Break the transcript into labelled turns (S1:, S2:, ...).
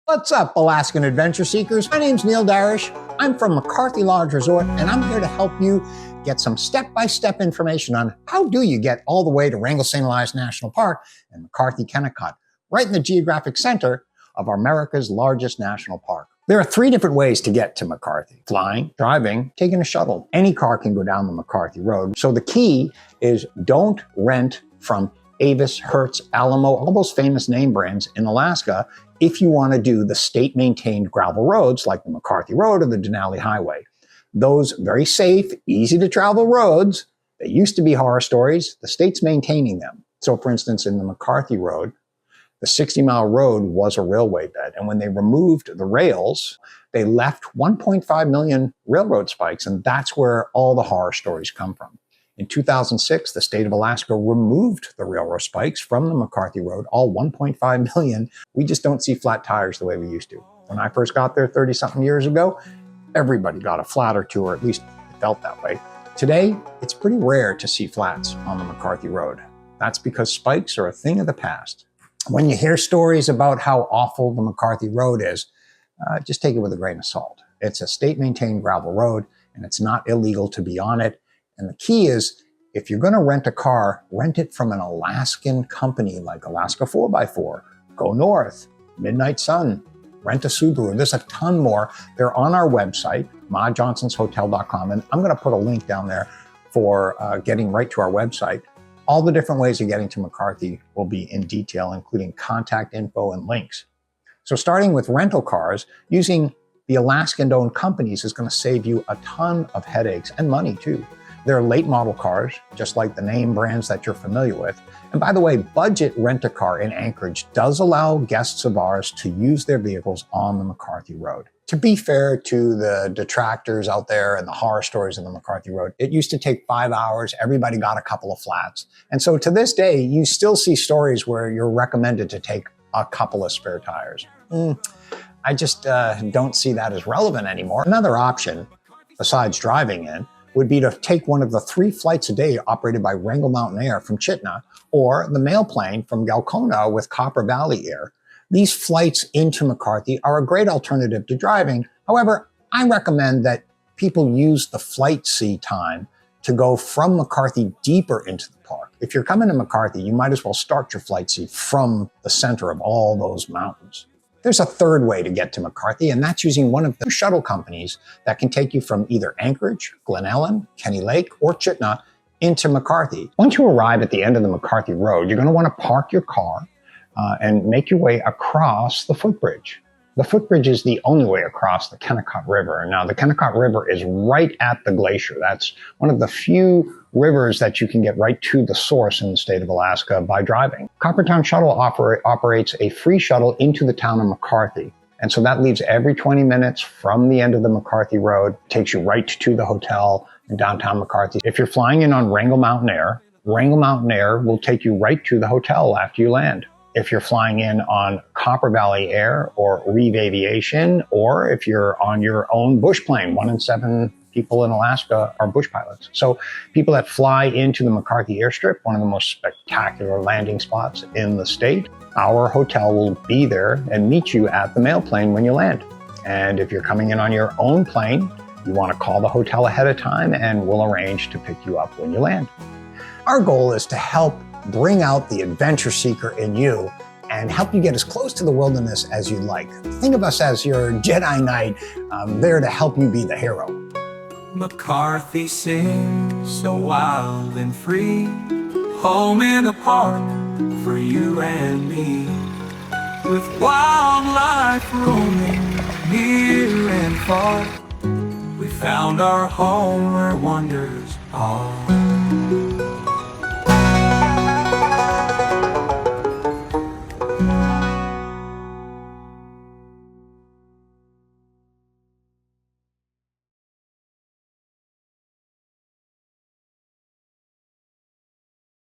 S1: What's up, Alaskan adventure seekers? My name's Neil Darish. I'm from McCarthy Lodge Resort, and I'm here to help you get some step-by-step information on how do you get all the way to Wrangell-St. Elias National Park and McCarthy-Kennecott, right in the geographic center of America's largest national park. There are 3 different ways to get to McCarthy: flying, driving, taking a shuttle. Any car can go down the McCarthy Road. So the key is don't rent from Avis, Hertz, Alamo, all those famous name brands in Alaska if you want to do the state-maintained gravel roads like the McCarthy Road or the Denali Highway. Those very safe, easy-to-travel roads, they used to be horror stories. The state's maintaining them. So for instance, in the McCarthy Road, the 60-mile road was a railway bed. And when they removed the rails, they left 1.5 million railroad spikes. And that's where all the horror stories come from. In 2006, the state of Alaska removed the railroad spikes from the McCarthy Road, all 1.5 million. We just don't see flat tires the way we used to. When I first got there 30-something years ago, everybody got a flat or two, or at least it felt that way. Today, it's pretty rare to see flats on the McCarthy Road. That's because spikes are a thing of the past. When you hear stories about how awful the McCarthy Road is, just take it with a grain of salt. It's a state-maintained gravel road, and it's not illegal to be on it. And the key is, if you're going to rent a car, rent it from an Alaskan company like Alaska 4x4, Go North, Midnight Sun, rent a Subaru. There's a ton more. They're on our website, majohnsonshotel.com, and I'm going to put a link down there for getting right to our website. All the different ways of getting to McCarthy will be in detail, including contact info and links. So starting with rental cars, using the Alaskan-owned companies is going to save you a ton of headaches and money too. They're late model cars, just like the name brands that you're familiar with. And by the way, Budget Rent-A-Car in Anchorage does allow guests of ours to use their vehicles on the McCarthy Road. To be fair to the detractors out there and the horror stories of the McCarthy Road, it used to take 5 hours. Everybody got a couple of flats. And so to this day, you still see stories where you're recommended to take a couple of spare tires. I just don't see that as relevant anymore. Another option, besides driving in, would be to take one of the 3 flights a day operated by Wrangell Mountain Air from Chittana, or the mail plane from Galcona with Copper Valley Air. These flights into McCarthy are a great alternative to driving. However, I recommend that people use the flight C time to go from McCarthy deeper into the park. If you're coming to McCarthy, you might as well start your flight C from the center of all those mountains. There's a third way to get to McCarthy, and that's using one of the shuttle companies that can take you from either Anchorage, Glen Ellen, Kenny Lake, or Chittana into McCarthy. Once you arrive at the end of the McCarthy Road, you're going to want to park your car and make your way across the footbridge. The footbridge is the only way across the Kennecott River. Now, the Kennecott River is right at the glacier. That's one of the few rivers that you can get right to the source in the state of Alaska by driving. Coppertown Shuttle operates a free shuttle into the town of McCarthy. And so that leaves every 20 minutes from the end of the McCarthy Road, takes you right to the hotel in downtown McCarthy. If you're flying in on Wrangell Mountain Air will take you right to the hotel after you land. If you're flying in on Copper Valley Air or Reeve Aviation, or if you're on your own bush plane, 1 in 7 people in Alaska are bush pilots. So people that fly into the McCarthy airstrip, one of the most spectacular landing spots in the state, our hotel will be there and meet you at the mail plane when you land. And if you're coming in on your own plane, you want to call the hotel ahead of time and we'll arrange to pick you up when you land. Our goal is to help bring out the adventure seeker in you and help you get as close to the wilderness as you'd like. Think of us as your Jedi Knight, there to help you be the hero.
S2: McCarthy sings so wild and free, home in the park for you and me, with wildlife roaming near and far. We found our home where wonders are.